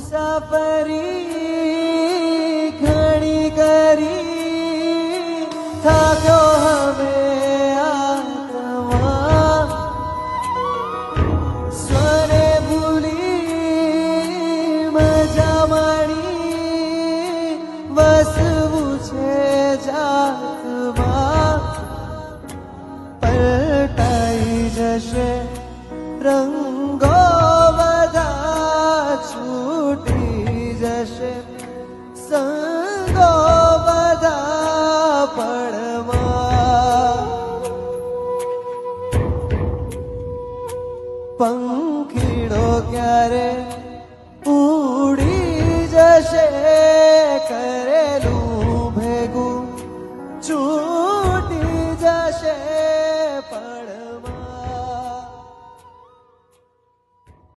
મુસાફરી ઘણી કરી થાક્યો હવે આત્મા સ્વને ભૂલી મજા માણી વસવું છે જાતમાં પલટાઈ જશે રંગો બધા છૂટી જશે સંગો બધા પડમાં પંખીડો ક્યારે